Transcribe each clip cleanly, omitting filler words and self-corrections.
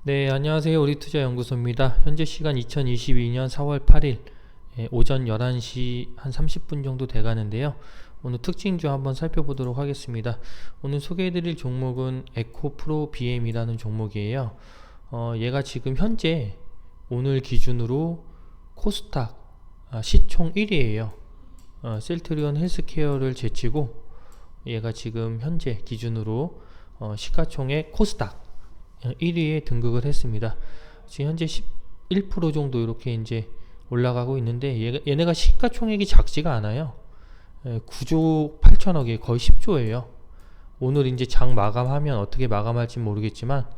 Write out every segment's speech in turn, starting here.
네, 안녕하세요. 우리투자연구소입니다. 현재 시간 2022년 4월 8일 오전 11시 한 30분 정도 돼가는데요. 오늘 특징주 한번 살펴보도록 하겠습니다. 오늘 소개해드릴 종목은 에코프로 BM이라는 종목이에요. 얘가 지금 현재 오늘 기준으로 코스닥 시총 1위에요. 셀트리온 헬스케어를 제치고 얘가 지금 현재 기준으로 시가총액 코스닥 1위에 등극을 했습니다. 지금 현재 11% 정도 이렇게 이제 올라가고 있는데 얘네가 시가총액이 작지가 않아요. 9조 8천억에 거의 10조예요. 오늘 이제 장 마감하면 어떻게 마감할지 모르겠지만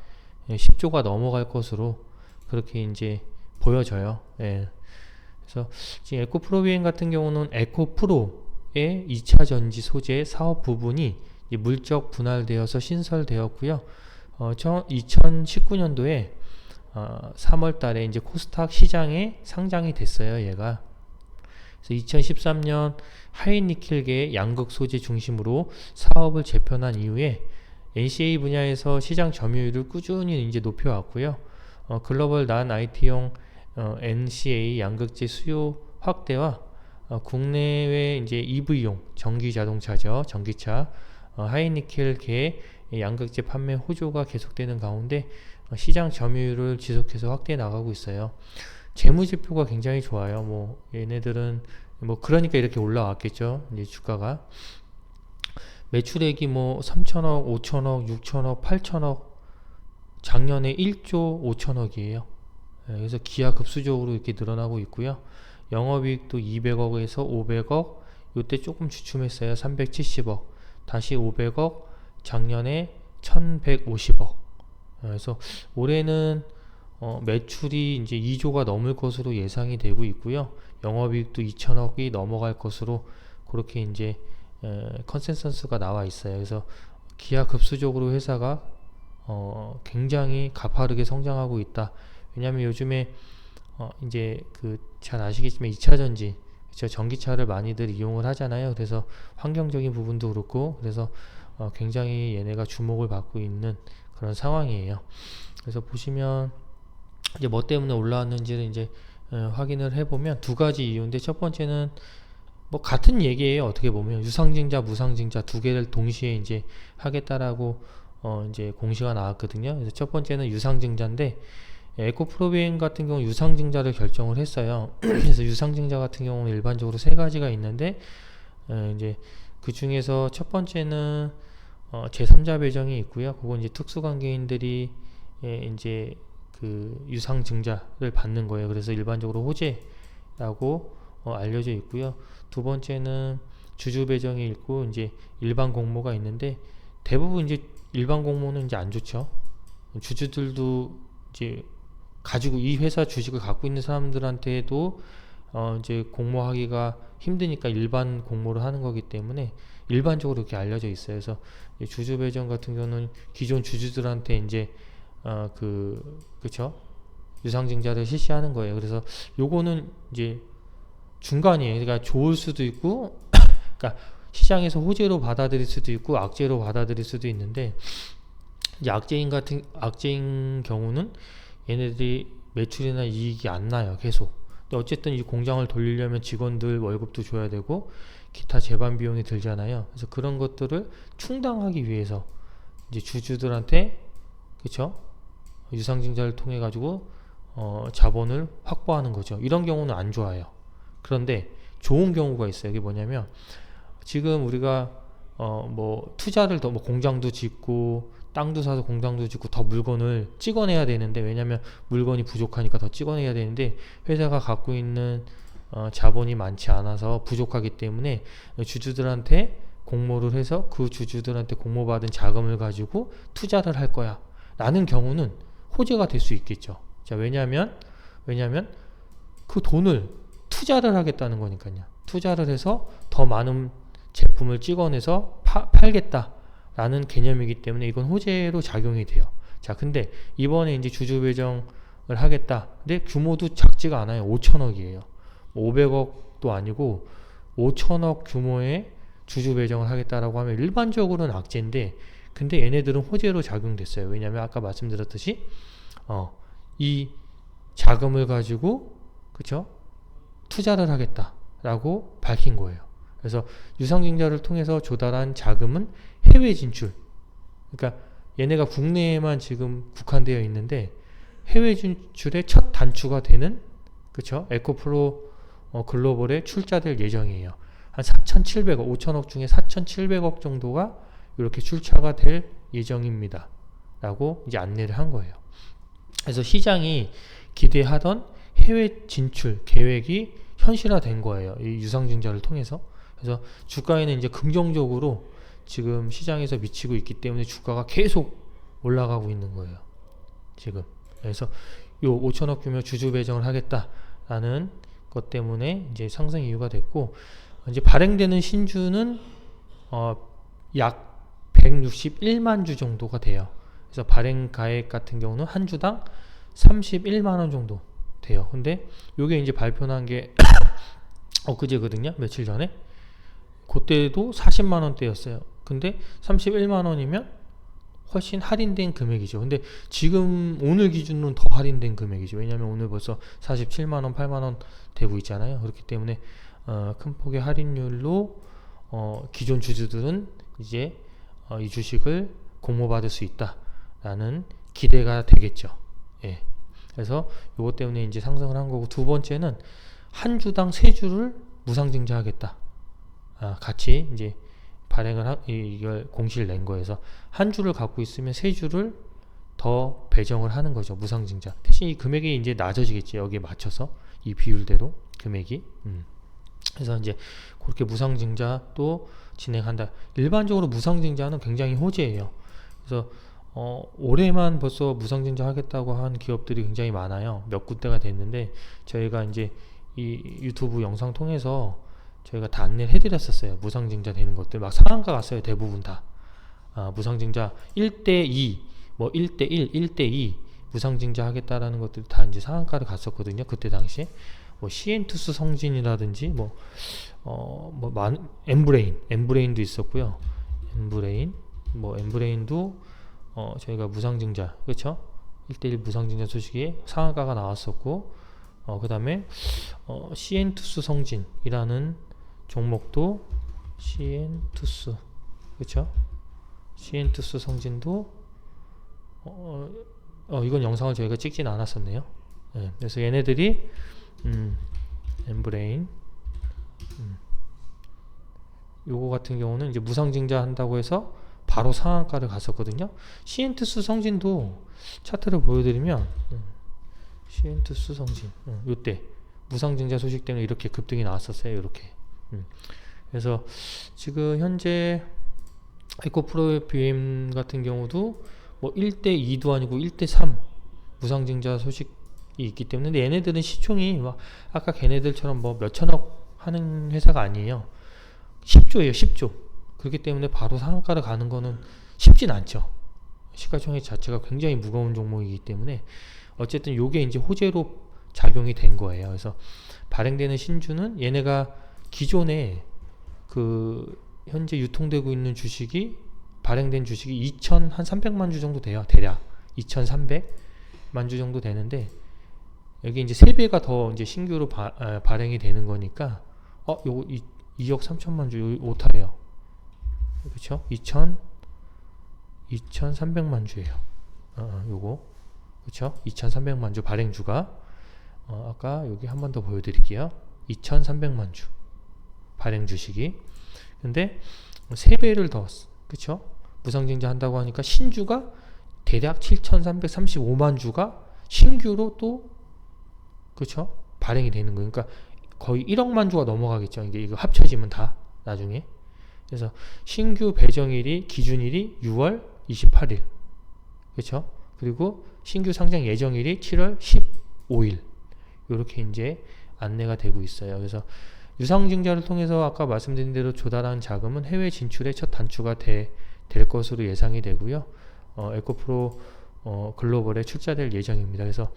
10조가 넘어갈 것으로 그렇게 이제 보여져요. 그래서 지금 에코프로비엔 같은 경우는 에코프로의 2차 전지 소재 사업 부분이 물적 분할되어서 신설되었고요. 2019년도에 3월 달에 이제 코스닥 시장에 상장이 됐어요, 얘가. 그래서 2013년 하이니켈계 양극 소재 중심으로 사업을 재편한 이후에 NCA 분야에서 시장 점유율을 꾸준히 이제 높여왔고요. 글로벌 난 IT용 NCA 양극재 수요 확대와 국내외 이제 EV용 전기 자동차죠, 전기차 하이니켈계 양극재 판매 호조가 계속되는 가운데 시장 점유율을 지속해서 확대해 나가고 있어요. 재무지표가 굉장히 좋아요. 뭐 얘네들은 뭐 그러니까 이렇게 올라왔겠죠. 이제 주가가 매출액이 뭐 3천억, 5천억, 6천억, 8천억, 작년에 1조 5천억이에요. 그래서 기하급수적으로 이렇게 늘어나고 있고요. 영업이익도 200억에서 500억, 이때 조금 주춤했어요. 370억, 다시 500억, 작년에 1150억. 그래서 올해는 매출이 이제 2조가 넘을 것으로 예상이 되고 있고요. 영업이익도 2천억이 넘어갈 것으로 그렇게 이제 컨센서스가 나와 있어요. 그래서 기하급수적으로 회사가 굉장히 가파르게 성장하고 있다. 왜냐하면 요즘에 이제 그 잘 아시겠지만 2차 전지, 전기차를 많이들 이용을 하잖아요. 그래서 환경적인 부분도 그렇고, 그래서 굉장히 얘네가 주목을 받고 있는 그런 상황이에요. 그래서 보시면 이제 뭐 때문에 올라왔는지를 이제 확인을 해보면 두 가지 이유인데, 첫 번째는 뭐 같은 얘기예요. 어떻게 보면 유상증자, 무상증자 두 개를 동시에 이제 하겠다라고 이제 공시가 나왔거든요. 그래서 첫 번째는 유상증자인데, 에코프로비엔 같은 경우 유상증자를 결정을 했어요. 그래서 유상증자 같은 경우는 일반적으로 세 가지가 있는데, 이제 그 중에서 첫 번째는 제3자 배정이 있고요. 그건 이제 특수관계인들이 이제 그 유상증자를 받는 거예요. 그래서 일반적으로 호재라고 알려져 있고요. 두 번째는 주주 배정이 있고 이제 일반 공모가 있는데, 대부분 이제 일반 공모는 이제 안 좋죠. 주주들도 이제 가지고 이 회사 주식을 갖고 있는 사람들한테도 이제 공모하기가 힘드니까 일반 공모를 하는 거기 때문에 일반적으로 이렇게 알려져 있어요. 그래서 주주 배정 같은 경우는 기존 주주들한테 이제 그쵸, 유상증자를 실시하는 거예요. 그래서 요거는 이제 중간이에요. 그러니까 좋을 수도 있고 그러니까 시장에서 호재로 받아들일 수도 있고 악재로 받아들일 수도 있는데, 이제 악재인 경우는 얘네들이 매출이나 이익이 안 나요, 계속. 근데 어쨌든 이 공장을 돌리려면 직원들 월급도 줘야 되고 기타 재반 비용이 들잖아요. 그래서 그런 것들을 충당하기 위해서 이제 주주들한테, 그쵸, 유상증자를 통해 가지고 자본을 확보하는 거죠. 이런 경우는 안 좋아요. 그런데 좋은 경우가 있어요. 이게 뭐냐면, 지금 우리가 뭐 투자를 더 뭐 공장도 짓고 땅도 사서 공장도 짓고 더 물건을 찍어내야 되는데, 왜냐면 물건이 부족하니까 더 찍어내야 되는데, 회사가 갖고 있는 자본이 많지 않아서 부족하기 때문에 주주들한테 공모를 해서 그 주주들한테 공모받은 자금을 가지고 투자를 할 거야 라는 경우는 호재가 될 수 있겠죠. 자, 왜냐면 그 돈을 투자를 하겠다는 거니까요. 투자를 해서 더 많은 제품을 찍어내서 팔겠다 라는 개념이기 때문에 이건 호재로 작용이 돼요. 자, 근데 이번에 이제 주주 배정을 하겠다. 근데 규모도 작지가 않아요. 5천억이에요. 500억도 아니고 5천억 규모의 주주 배정을 하겠다라고 하면 일반적으로는 악재인데, 근데 얘네들은 호재로 작용됐어요. 왜냐하면 아까 말씀드렸듯이 이 자금을 가지고 그쵸? 투자를 하겠다라고 밝힌 거예요. 그래서 유상증자를 통해서 조달한 자금은 해외 진출. 그러니까 얘네가 국내에만 지금 국한되어 있는데 해외 진출의 첫 단추가 되는 그쵸? 에코프로 글로벌에 출자될 예정이에요. 한 4,700억, 5천억 중에 4,700억 정도가 이렇게 출자가 될 예정입니다. 라고 이제 안내를 한 거예요. 그래서 시장이 기대하던 해외 진출 계획이 현실화된 거예요. 이 유상증자를 통해서. 그래서 주가에는 이제 긍정적으로 지금 시장에서 미치고 있기 때문에 주가가 계속 올라가고 있는 거예요. 지금. 그래서 요 5천억 규모 주주 배정을 하겠다라는 것 때문에 이제 상승 이유가 됐고, 이제 발행되는 신주는 약 161만 주 정도가 돼요. 그래서 발행 가액 같은 경우는 한 주당 31만 원 정도 돼요. 근데 요게 이제 발표난 게 엊그제거든요. 며칠 전에. 그때도 40만 원대였어요. 근데 31만 원이면 훨씬 할인된 금액이죠. 근데 지금 오늘 기준으로는 더 할인된 금액이죠. 왜냐하면 오늘 벌써 47만 원, 8만 원 되고 있잖아요. 그렇기 때문에 큰 폭의 할인율로 기존 주주들은 이제 이 주식을 공모받을 수 있다라는 기대가 되겠죠. 예. 그래서 이것 때문에 이제 상승을 한 거고, 두 번째는 한 주당 세 주를 무상증자하겠다. 같이 이제 발행을 이걸 공시를 낸 거여서 한 주를 갖고 있으면 세 주를 더 배정을 하는 거죠. 무상증자. 대신 이 금액이 이제 낮아지겠지. 여기에 맞춰서 이 비율대로 금액이. 그래서 이제 그렇게 무상증자도 진행한다. 일반적으로 무상증자는 굉장히 호재예요. 그래서 올해만 벌써 무상증자 하겠다고 한 기업들이 굉장히 많아요. 몇 군데가 됐는데 저희가 이제 이 유튜브 영상 통해서 저희가 다 안내를 해드렸었어요. 무상증자 되는 것들 막 상한가 갔어요. 대부분 다. 무상증자 1대2 뭐 1대1 1대2 무상증자 하겠다라는 것들 다 이제 상한가를 갔었거든요. 그때 당시에 뭐 시엔투스 성진이라든지 엠브레인도 있었고요. 엠브레인도 저희가 무상증자, 그렇죠? 1대1 무상증자 소식에 상한가가 나왔었고, 그 다음에 시엔투스 성진이라는 종목도 시엔투스, 그렇죠? 시엔투스 성진도 이건 영상을 저희가 찍진 않았었네요. 네, 그래서 얘네들이 엠브레인 요거 같은 경우는 이제 무상증자 한다고 해서 바로 상한가를 갔었거든요. 시엔투스 성진도 차트를 보여드리면 시엔투스 성진 요때 무상증자 소식 때문에 이렇게 급등이 나왔었어요. 이렇게. 그래서 지금 현재 에코프로 BM 같은 경우도 뭐 1대2도 아니고 1대3 무상증자 소식이 있기 때문에, 근데 얘네들은 시총이 막 아까 걔네들처럼 뭐 몇천억 하는 회사가 아니에요. 10조예요. 10조. 그렇기 때문에 바로 상한가를 가는 거는 쉽진 않죠. 시가총액 자체가 굉장히 무거운 종목이기 때문에 어쨌든 요게 이제 호재로 작용이 된 거예요. 그래서 발행되는 신주는 얘네가 기존에 그 현재 유통되고 있는 주식이 발행된 주식이 2,300만 주 정도 돼요. 대략 2,300만 주 정도 되는데 여기 이제 3배가 더 이제 신규로 발행이 되는 거니까 요거 2억 3천만 주 오타예요. 그렇죠? 2,300만 주예요. 요거 그렇죠? 2,300만 주 발행주가 아까 여기 한 번 더 보여드릴게요. 2,300만 주 발행 주식이. 근데 3배를 더 그렇죠? 무상증자 한다고 하니까 신주가 대략 7,335만 주가 신규로 또 그렇죠? 발행이 되는 거예요. 그러니까 거의 1억만 주가 넘어가겠죠. 이거 합쳐지면 다 나중에. 그래서 신규 배정일이 기준일이 6월 28일. 그렇죠? 그리고 신규 상장 예정일이 7월 15일. 이렇게 이제 안내가 되고 있어요. 그래서 유상증자를 통해서 아까 말씀드린 대로 조달한 자금은 해외 진출의 첫 단추가 될 것으로 예상이 되고요. 에코프로 글로벌에 출자될 예정입니다. 그래서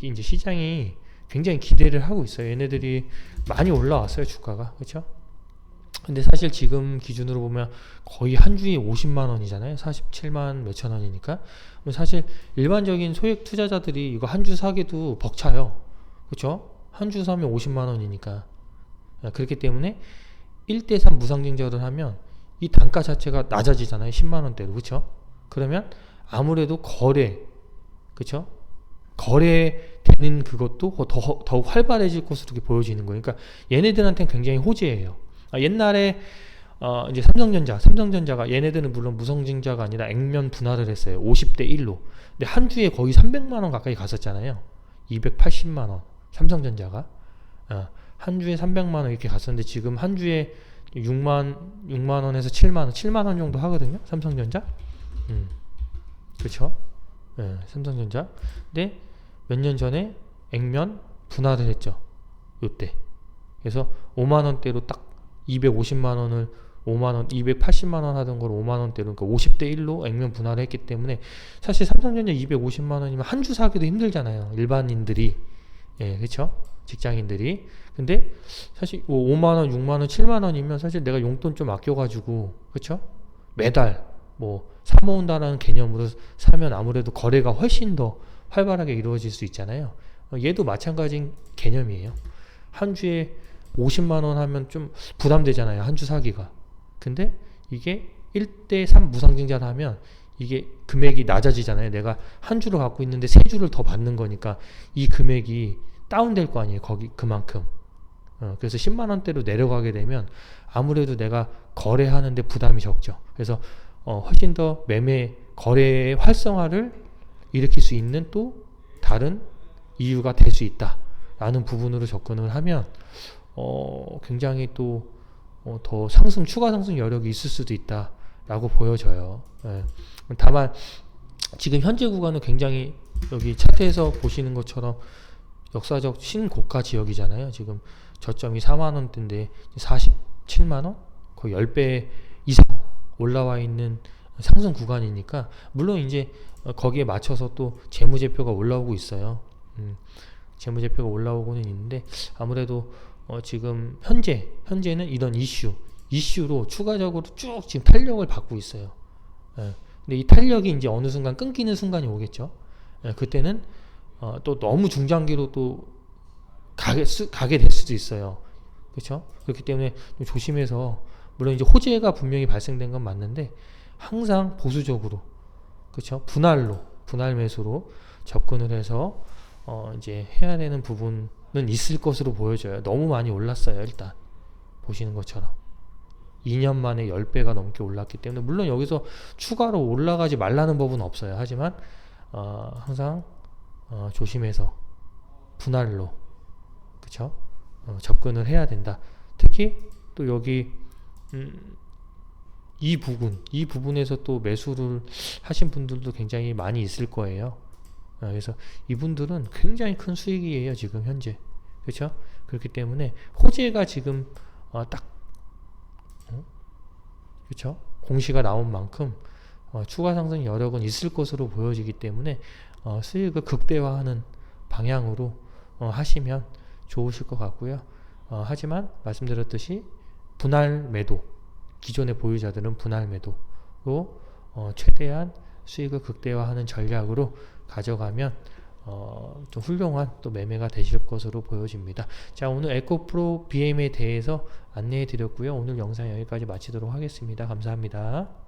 이제 시장이 굉장히 기대를 하고 있어요. 얘네들이 많이 올라왔어요. 주가가. 그렇죠? 근데 사실 지금 기준으로 보면 거의 한 주에 50만 원이잖아요. 47만 몇천 원이니까. 사실 일반적인 소액 투자자들이 이거 한 주 사기도 벅차요. 그렇죠? 한 주 사면 50만 원이니까. 그렇기 때문에 1대3 무상증자를 하면 이 단가 자체가 낮아지잖아요. 10만 원대로. 그렇죠? 그러면 아무래도 그렇죠? 거래되는 그것도 더욱 활발해질 것으로 이렇게 보여지는 거예요. 그러니까 얘네들한테는 굉장히 호재예요. 옛날에 이제 삼성전자가 얘네들은 물론 무상증자가 아니라 액면 분할을 했어요. 50대 1로. 근데 한 주에 거의 300만 원 가까이 갔었잖아요. 280만 원. 삼성전자가 한 주에 300만 원 이렇게 갔었는데 지금 한 주에 6만 원에서 7만 원 정도 하거든요. 삼성전자. 그렇죠? 삼성전자. 근데 몇 년 전에 액면 분할을 했죠. 요때. 그래서 5만 원대로 딱 250만 원을 5만 원, 280만 원 하던 걸 5만 원대로, 그러니까 50대 1로 액면 분할을 했기 때문에 사실 삼성전자 250만 원이면 한 주 사기도 힘들잖아요. 일반인들이. 그렇죠? 직장인들이. 근데 사실 5만 원, 6만 원, 7만 원이면 사실 내가 용돈 좀 아껴가지고, 그렇죠? 매달 사 모은다는 개념으로 사면 아무래도 거래가 훨씬 더 활발하게 이루어질 수 있잖아요. 얘도 마찬가지인 개념이에요. 한 주에 50만 원 하면 좀 부담되잖아요. 한 주 사기가. 근데 이게 1대3 무상증자를 하면 이게 금액이 낮아지잖아요. 내가 한 주를 갖고 있는데 세 주를 더 받는 거니까 이 금액이 다운될 거 아니에요. 그만큼. 그래서 10만 원대로 내려가게 되면 아무래도 내가 거래하는데 부담이 적죠. 그래서 훨씬 더 거래의 활성화를 일으킬 수 있는 또 다른 이유가 될 수 있다라는 부분으로 접근을 하면 굉장히 또 더 추가 상승 여력이 있을 수도 있다라고 보여져요. 다만 지금 현재 구간은 굉장히 여기 차트에서 보시는 것처럼 역사적 신고가 지역이잖아요. 지금 저점이 4만 원대인데 47만 원? 거의 10배 이상 올라와 있는 상승 구간이니까 물론 이제 거기에 맞춰서 또 재무제표가 올라오고 있어요. 재무제표가 올라오고는 있는데 아무래도 지금 현재는 이런 이슈로 추가적으로 쭉 지금 탄력을 받고 있어요. 근데 이 탄력이 이제 어느 순간 끊기는 순간이 오겠죠. 그때는 또 너무 중장기로 또 가게 될 수도 있어요. 그렇죠? 그렇기 때문에 좀 조심해서, 물론 이제 호재가 분명히 발생된 건 맞는데 항상 보수적으로, 그렇죠? 분할 매수로 접근을 해서 이제 해야 되는 부분은 있을 것으로 보여져요. 너무 많이 올랐어요. 일단 보시는 것처럼 2년 만에 10배가 넘게 올랐기 때문에 물론 여기서 추가로 올라가지 말라는 법은 없어요. 하지만 항상 조심해서 분할로, 그쵸? 접근을 해야 된다. 특히 또 여기 이 부분에서 또 매수를 하신 분들도 굉장히 많이 있을 거예요. 그래서 이분들은 굉장히 큰 수익이에요. 지금 현재. 그렇죠? 그렇기 때문에 호재가 지금 그렇죠? 공시가 나온 만큼 추가 상승 여력은 있을 것으로 보여지기 때문에 수익을 극대화하는 방향으로 하시면 좋으실 것 같고요. 하지만 말씀드렸듯이 분할 매도, 기존의 보유자들은 분할 매도로 최대한 수익을 극대화하는 전략으로 가져가면 좀 훌륭한 또 매매가 되실 것으로 보여집니다. 자, 오늘 에코프로 BM에 대해서 안내해 드렸고요. 오늘 영상 여기까지 마치도록 하겠습니다. 감사합니다.